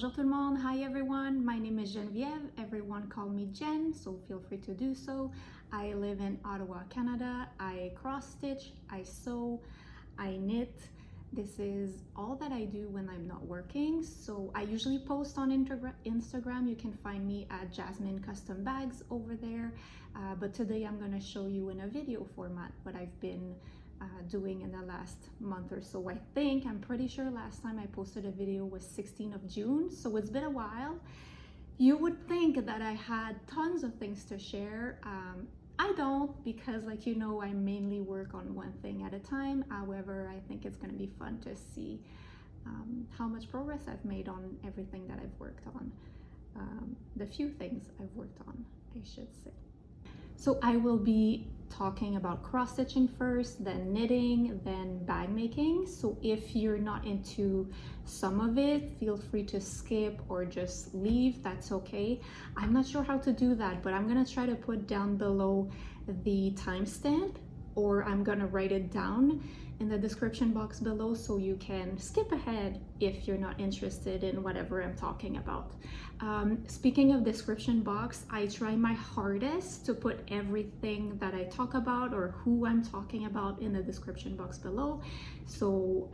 Bonjour tout le monde, hi everyone, my name is Geneviève, everyone call me Jen, so feel free to do so. I live in Ottawa, Canada. I cross stitch, I sew, I knit. This is all that I do when I'm not working. So I usually post on Instagram. You can find me at Jasmine Custom Bags over there. But today I'm gonna show you in a video format what I've been doing in the last month or so. I'm pretty sure last time I posted a video was 16th of June, so it's been a while. You would think that I had tons of things to share. I don't, because like you know, I mainly work on one thing at a time. However, I think it's gonna be fun to see how much progress I've made on everything that I've worked on. The few things I've worked on, I should say. So I will be talking about cross stitching first, then knitting, then bag making. So if you're not into some of it, feel free to skip or just leave, that's okay. I'm not sure how to do that, but I'm gonna try to put down below the timestamp, or I'm gonna write it down in the description box below so you can skip ahead if you're not interested in whatever I'm talking about. Speaking of description box, I try my hardest to put everything that I talk about or who I'm talking about in the description box below. So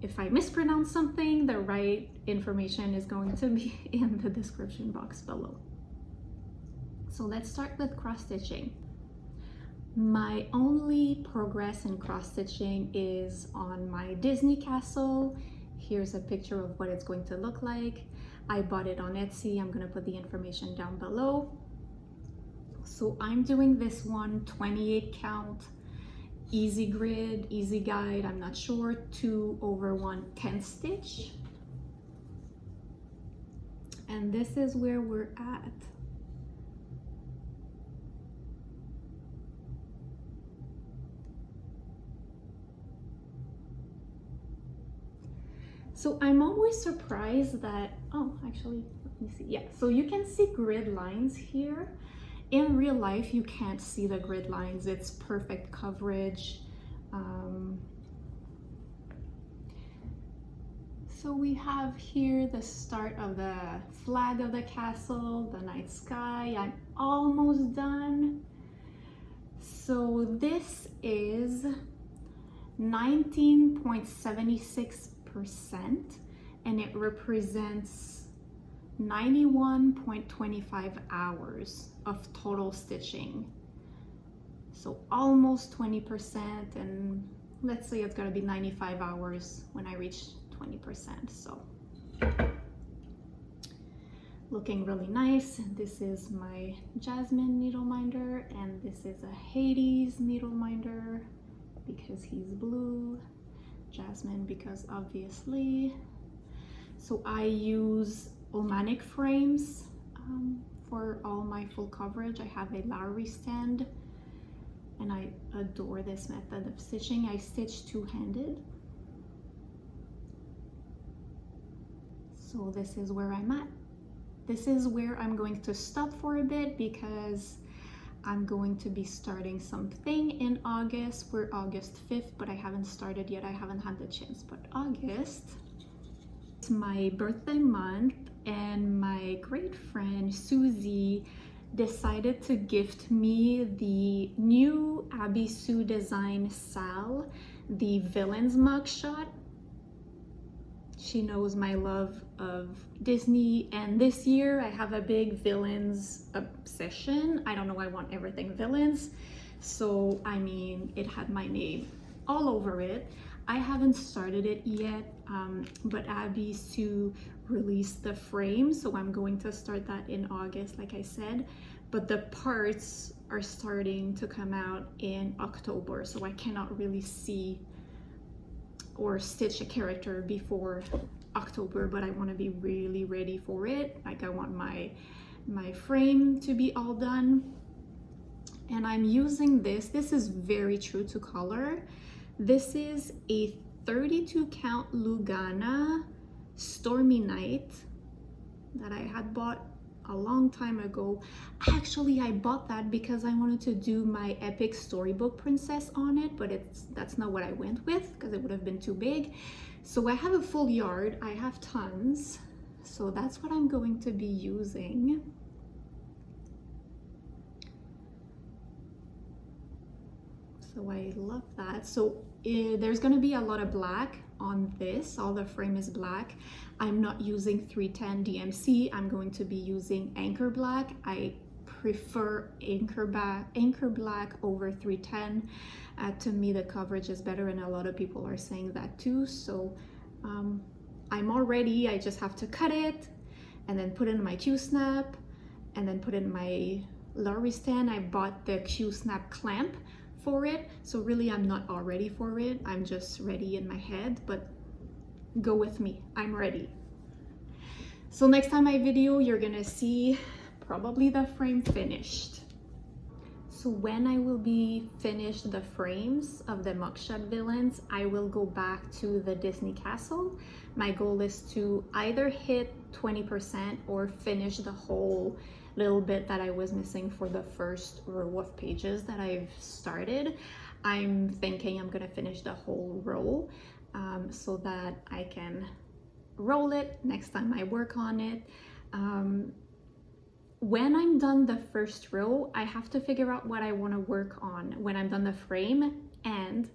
if I mispronounce something, the right information is going to be in the description box below. So let's start with cross stitching. My only progress in cross stitching is on my Disney castle. Here's a picture of what it's going to look like. I bought it on Etsy. I'm gonna put the information down below. So I'm doing this one 28 count, easy grid, easy guide, I'm not sure, 2/1 10 stitch. And this is where we're at. So I'm always surprised that, oh, actually, let me see. Yeah, so you can see grid lines here. In real life, you can't see the grid lines. It's perfect coverage. So we have here the start of the flag of the castle, the night sky. I'm almost done. So this is 19.76%, and it represents 91.25 hours of total stitching. So almost 20%, and let's say it's gonna be 95 hours when I reach 20%. So looking really nice. This is my Jasmine needle minder, and this is a Hades needle minder because he's blue. Jasmine because obviously. So I use Omanic frames for all my full coverage. I have a Lowry stand and I adore this method of stitching. I stitch two-handed. So this is where I'm at. This is where I'm going to stop for a bit because I'm going to be starting something in August. We're August 5th, but I haven't started yet. I haven't had the chance, but August, it's my birthday month, and my great friend Susie decided to gift me the new Abby Sue design Sal, the Villains mugshot. She knows my love of Disney, and this year I have a big villains obsession. I don't know, I want everything villains. So, I mean, it had my name all over it. I haven't started it yet, but Abby Sue released the frame, so I'm going to start that in August, like I said. But the parts are starting to come out in October, so I cannot really see or stitch a character before October, but I want to be really ready for it. Like I want my frame to be all done. And I'm using this is very true to color. This is a 32 count Lugana Stormy Night that I had bought a long time ago. Actually, I bought that because I wanted to do my epic storybook princess on it, but that's not what I went with because it would have been too big. So I have a full yard, I have tons. So that's what I'm going to be using. So I love that. So there's going to be a lot of black on this. All the frame is black. I'm not using 310 DMC. I'm going to be using Anchor Black. I prefer Anchor Black over 310. To me, the coverage is better, and a lot of people are saying that too. So I'm all ready. I just have to cut it and then put it in my Q-snap and then put it in my Lorry stand. I bought the Q-snap clamp for it, so really I'm not all ready for it. I'm just ready in my head, but go with me, I'm ready. So next time I video, you're gonna see probably the frame finished. So when I will be finished the frames of the mugshot villains, I will go back to the Disney castle. My goal is to either hit 20% or finish the whole little bit that I was missing for the first row of pages that I've started. I'm thinking I'm gonna finish the whole row so that I can roll it next time I work on it. When I'm done the first row, I have to figure out what I want to work on. When I'm done the frame and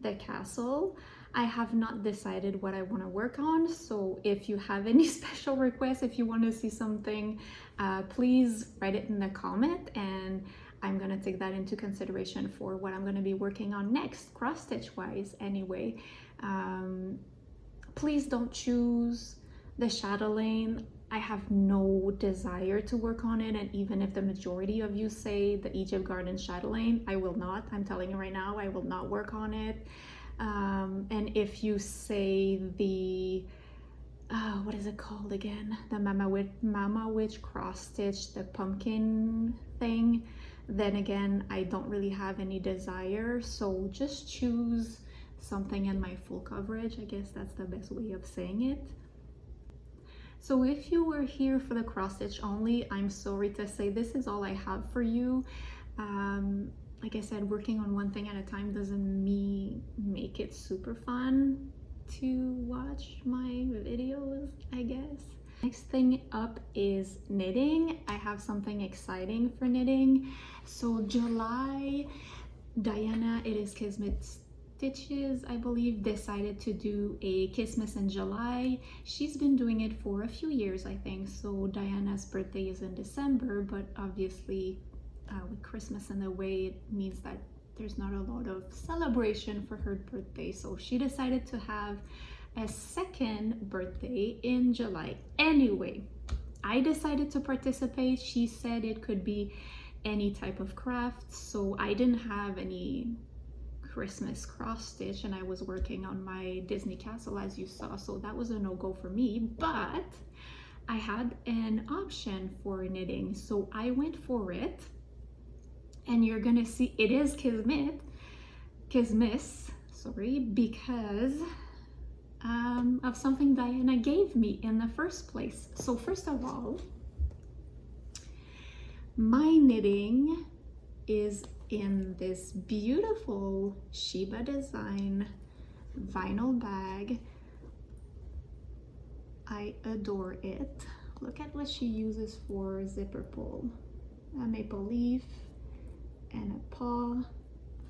the castle, I have not decided what I want to work on. So if you have any special requests, if you want to see something, please write it in the comment, and I'm going to take that into consideration for what I'm going to be working on next, cross stitch wise anyway. Please don't choose the chatelaine. I have no desire to work on it, and even if the majority of you say the Egypt Garden chatelaine, I will not. I'm telling you right now, I will not work on it. And if you say the what is it called again, the Mama Witch cross stitch, the pumpkin thing, then again I don't really have any desire. So just choose something in my full coverage. I guess that's the best way of saying it. So if you were here for the cross stitch only, I'm sorry to say this is all I have for you. Like I said, working on one thing at a time doesn't make it super fun to watch my videos, I guess. Next thing up is knitting. I have something exciting for knitting. So July, Diana, it is Kismet Stitches, I believe, decided to do a Christmas in July. She's been doing it for a few years, I think. So Diana's birthday is in December, but obviously with Christmas in the way, it means that there's not a lot of celebration for her birthday. So she decided to have a second birthday in July. Anyway, I decided to participate. She said it could be any type of craft, so I didn't have any Christmas cross stitch, and I was working on my Disney castle, as you saw, so that was a no-go for me. But I had an option for knitting, so I went for it, and you're gonna see it is Kismis, sorry, because of something Diana gave me in the first place. So first of all, my knitting is in this beautiful Sheba design vinyl bag. I adore it. Look at what she uses for zipper pull. A maple leaf and a paw.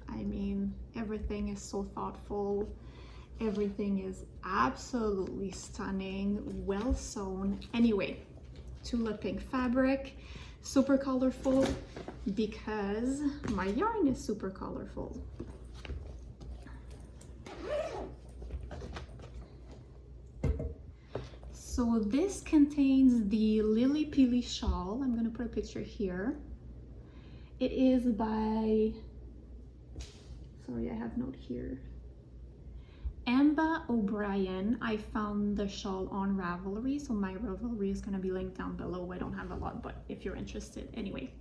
I mean, everything is so thoughtful. Everything is absolutely stunning, well sewn. Anyway, tulip pink fabric, super colorful because my yarn is super colorful. So this contains the Lily Peely shawl. I'm gonna put a picture here. It is by, sorry, I have note here, Amba O'Brien. I found the shawl on Ravelry, so my Ravelry is going to be linked down below. I don't have a lot, but if you're interested, anyway.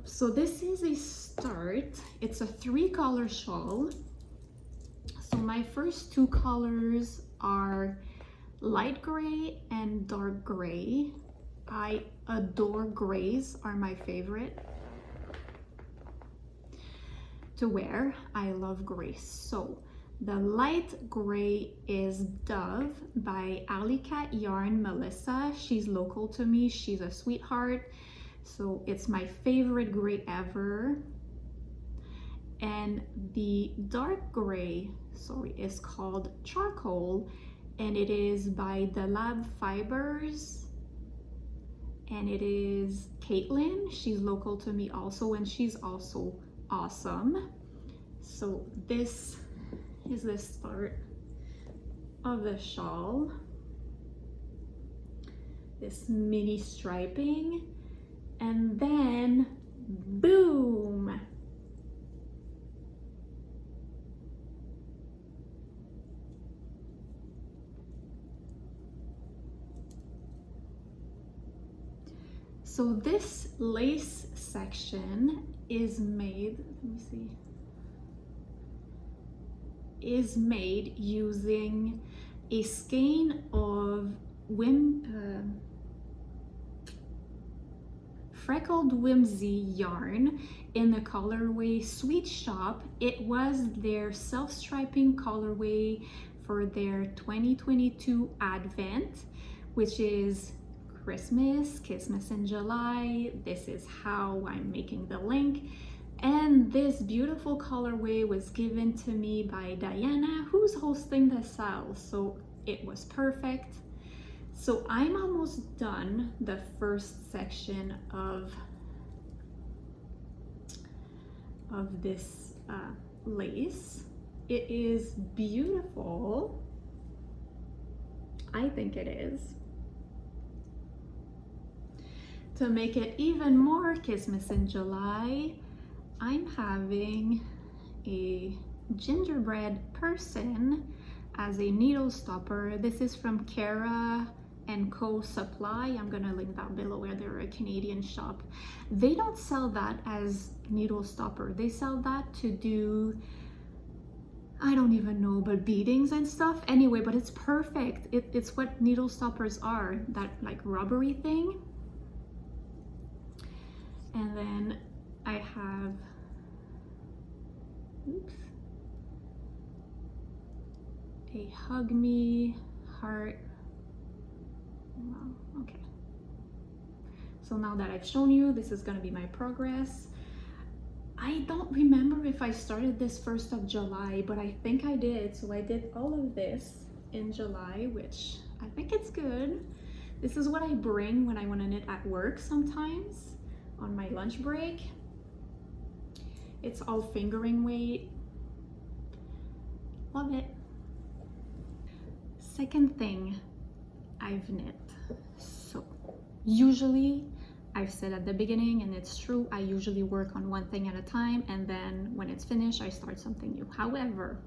So this is a start. It's a 3-color shawl. So my first 2 colors are light gray and dark gray. I adore grays, are my favorite to wear. I love gray. So The light gray is Dove by Alley Cat Yarn Melissa. She's local to me. She's a sweetheart. So it's my favorite gray ever. And the dark gray, sorry, is called Charcoal, and it is by the Lab Fibers. And it is Caitlin. She's local to me also, and she's also awesome. So this is the start of the shawl. This mini striping, and then boom! So this lace section is made, let me see, is made using a skein of Freckled Whimsy yarn in the colorway Sweet Shop. It was their self-striping colorway for their 2022 Advent, which is Christmas in July. This is how I'm making the link. And this beautiful colorway was given to me by Diana, who's hosting the sale, so it was perfect. So I'm almost done the first section of this lace. It is beautiful. I think it is. To make it even more Christmas in July, I'm having a gingerbread person as a needle stopper. This is from Cara & Co. Supply. I'm gonna link that below, where they're a Canadian shop. They don't sell that as needle stopper. They sell that to do, I don't even know, but beadings and stuff. Anyway, but it's perfect. It's what needle stoppers are, that like rubbery thing. And then I have, oops, a Hug Me heart. Wow, okay. So now that I've shown you, this is gonna be my progress. I don't remember if I started this 1st of July, but I think I did. So I did all of this in July, which I think it's good. This is what I bring when I want to knit at work sometimes on my lunch break. It's all fingering weight. Love it. Second thing I've knit. So usually, I've said at the beginning, and it's true, I usually work on one thing at a time, and then when it's finished, I start something new. However,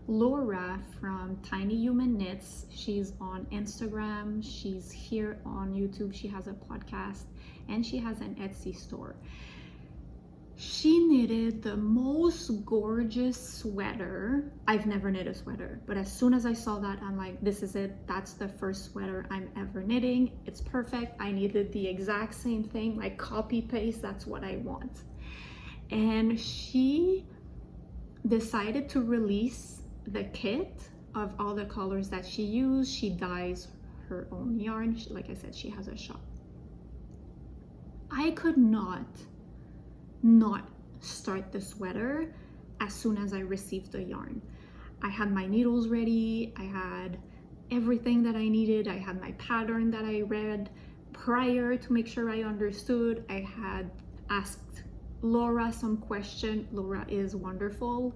Laura from Tiny Human Knits, she's on Instagram, she's here on YouTube, she has a podcast, and she has an Etsy store. She knitted the most gorgeous sweater. I've never knit a sweater, but as soon as I saw that, I'm like, this is it. That's the first sweater I'm ever knitting. It's perfect. I needed the exact same thing, like copy paste. That's what I want. And she decided to release the kit of all the colors that she used. She dyes her own yarn. Like I said, she has a shop. I could not start the sweater as soon as I received the yarn. I had my needles ready, I had everything that I needed, I had my pattern that I read prior to make sure I understood. I had asked Laura some question. Laura is wonderful.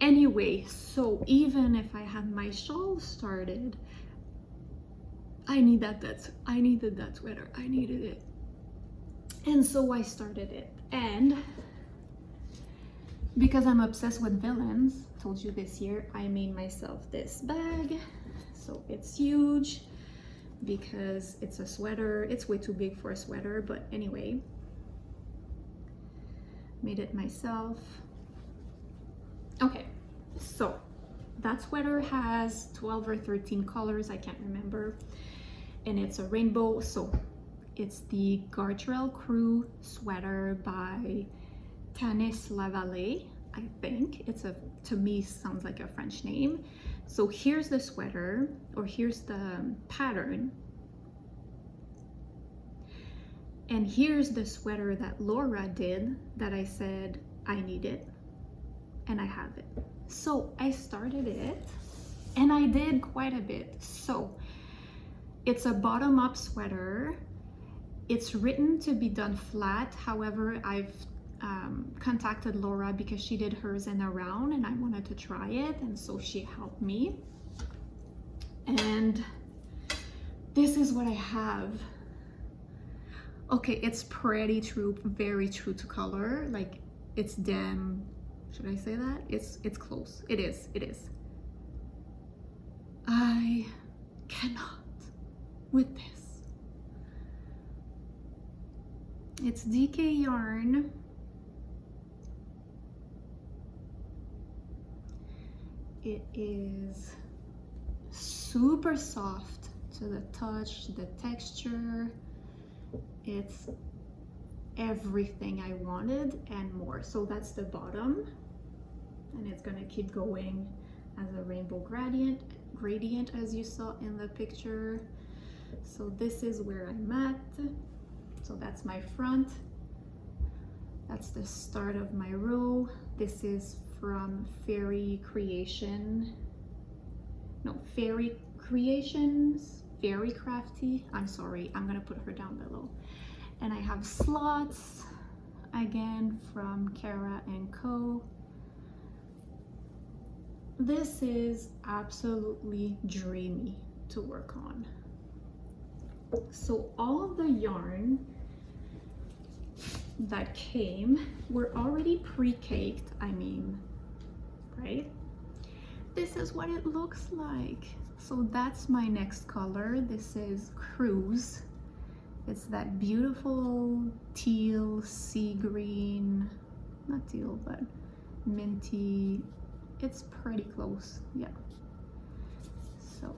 Anyway, so even if I had my shawl started, I needed that sweater, I needed it. And so I started it. And because I'm obsessed with villains, told you this year, I made myself this bag. So it's huge because it's a sweater. It's way too big for a sweater, but anyway, made it myself. Okay, so that sweater has 12 or 13 colors, I can't remember. And it's a rainbow, so it's the Gartrell Crew sweater by Tanis Lavallee. I think it's a, to me sounds like a French name. So here's the sweater, or here's the pattern. And here's the sweater that Laura did that I said I need it, and I have it. So I started it and I did quite a bit. So it's a bottom-up sweater. It's written to be done flat. However, I've contacted Laura because she did hers in a round and I wanted to try it, and so she helped me. And this is what I have. Okay, it's pretty true, very true to color. Like, it's damn, should I say that? It's close. It is. I cannot with this. It's DK yarn. It is super soft to the touch, the texture. It's everything I wanted and more. So that's the bottom, and it's gonna keep going as a rainbow gradient as you saw in the picture. So this is where I'm at. So that's my front. That's the start of my row. This is from Fairy Creations, Very Crafty. I'm sorry, I'm gonna put her down below. And I have slots, again, from Kara & Co. This is absolutely dreamy to work on. So all of the yarn that came were already pre-caked, right? This is what it looks like. So that's my next color. This is Cruise. It's that beautiful teal, sea green, not teal, but minty. It's pretty close, yeah. So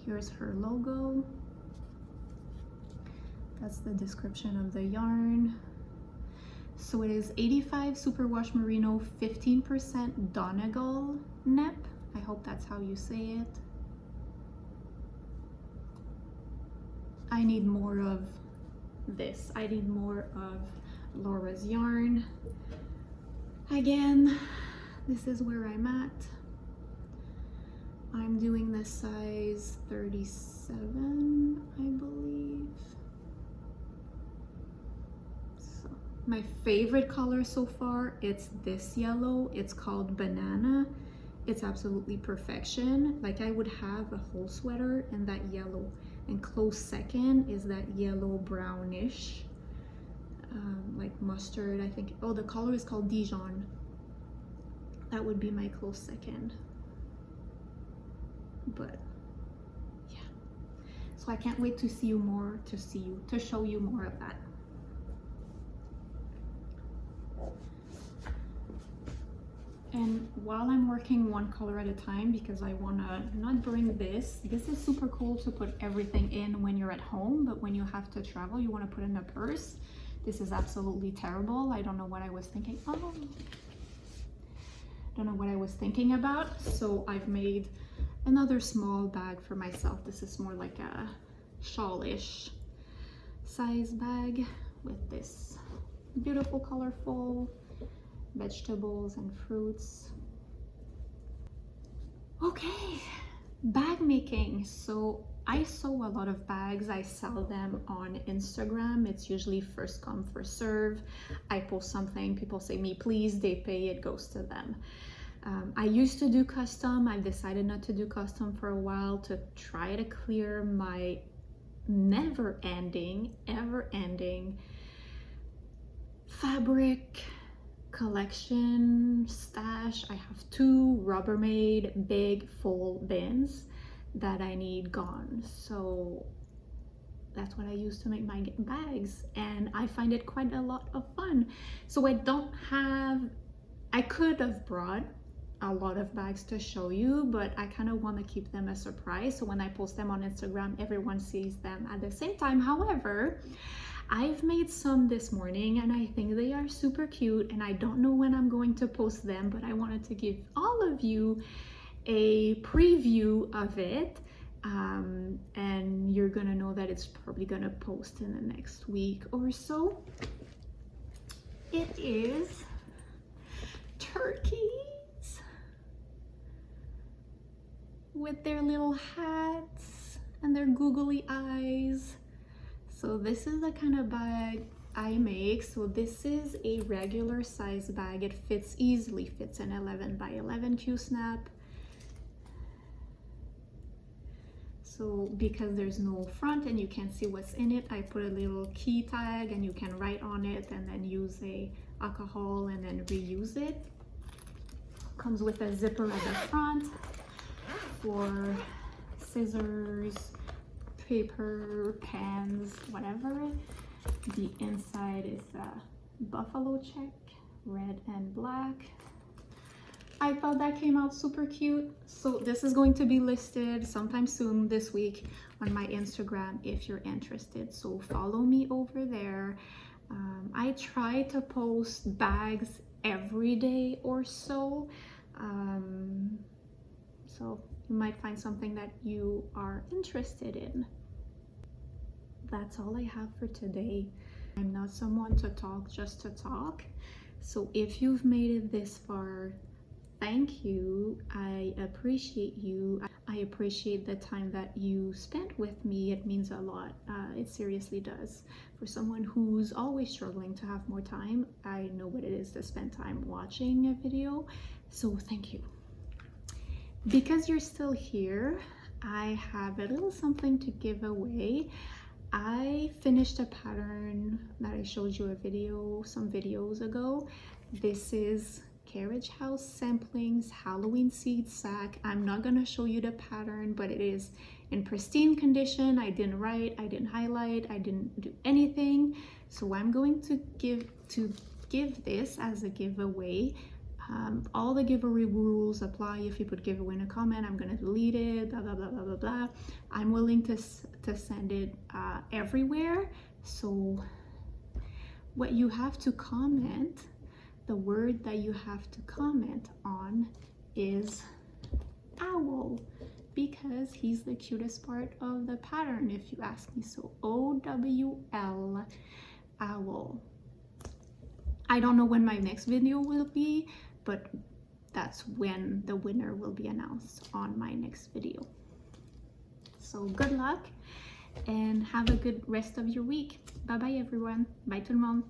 here's her logo. That's the description of the yarn. So it is 85 superwash merino, 15% Donegal nep. I hope that's how you say it. I need more of this. I need more of Laura's yarn. Again, this is where I'm at. I'm doing the size 37, I believe. So my favorite color so far, it's this yellow. It's called Banana. It's absolutely perfection. Like, I would have a whole sweater in that yellow. And close second is that yellow brownish, like mustard, I think. Oh, the color is called Dijon. That would be my close second. But yeah, so I can't wait to see you more, to show you more of that. And while I'm working one color at a time, because I want to not bring this is super cool to put everything in when you're at home, but when you have to travel, you want to put in a purse. This is absolutely terrible. I don't know what I was thinking. Don't know what I was thinking about. So I've made another small bag for myself. This is more like a shawl-ish size bag with this beautiful, colorful vegetables and fruits. Okay, bag making. So I sew a lot of bags. I sell them on Instagram. It's usually first come, first serve. I post something, people say me please, they pay, it goes to them. I used to do custom. I've decided not to do custom for a while to try to clear my never-ending, ever-ending fabric collection stash. I have 2 Rubbermaid big full bins that I need gone. So that's what I use to make my bags, and I find it quite a lot of fun. So I could have brought a lot of bags to show you, but I kind of want to keep them a surprise, so when I post them on Instagram, everyone sees them at the same time. However, I've made some this morning and I think they are super cute, and I don't know when I'm going to post them, but I wanted to give all of you a preview of it. And you're gonna know that it's probably gonna post in the next week or so. It is turkeys with their little hats and their googly eyes. So this is the kind of bag I make. So this is a regular size bag. It fits easily, fits an 11 by 11 Q-snap. So because there's no front and you can't see what's in it, I put a little key tag and you can write on it and then use a alcohol and then reuse it. Comes with a zipper at the front for scissors, paper, pens, whatever. The inside is a buffalo check, red and black. I thought that came out super cute. So this is going to be listed sometime soon this week on my Instagram if you're interested. So follow me over there. I try to post bags every day or so. So you might find something that you are interested in. That's all I have for today. I'm not someone to talk just to talk. So if you've made it this far, thank you. I appreciate you. I appreciate the time that you spent with me. It means a lot. It seriously does. For someone who's always struggling to have more time, I know what it is to spend time watching a video. So thank you. Because you're still here, I have a little something to give away. I finished a pattern that I showed you some videos ago. This is Carriage House Samplings Halloween Seed Sack. I'm not gonna show you the pattern, but it is in pristine condition. I didn't write, I didn't highlight, I didn't do anything. So I'm going to give this as a giveaway. All the giveaway rules apply. If you put giveaway in a comment, I'm gonna delete it, blah, blah, blah, blah, blah, blah. I'm willing to send it everywhere. So what you have to comment, the word that you have to comment on is owl, because he's the cutest part of the pattern, if you ask me. So OWL, owl. I don't know when my next video will be, but that's when the winner will be announced on my next video. So good luck and have a good rest of your week. Bye bye everyone. Bye tout le monde.